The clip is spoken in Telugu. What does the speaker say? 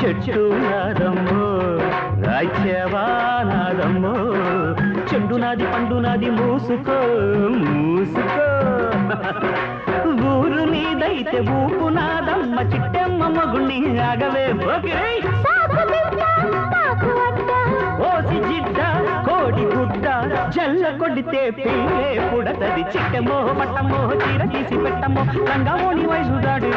చెట్టు నాదమ్మో రాజ్యవా నాదమ్మో చెండు నాది పండు నాది మూసుకో మూసుకో ఊరు నీదైతే ఊపు నాదమ్మ చిట్టెమ్మ మగుణ్ణి ఆగవే పోకిరై ఓసి జిడ్డ కోడి గుడ్డ జల్ల కొడితే పిల్లే పుడతది చిట్టమో పట్టమో చీర తీసి పెట్టమో రంగమోని వయసు దాడి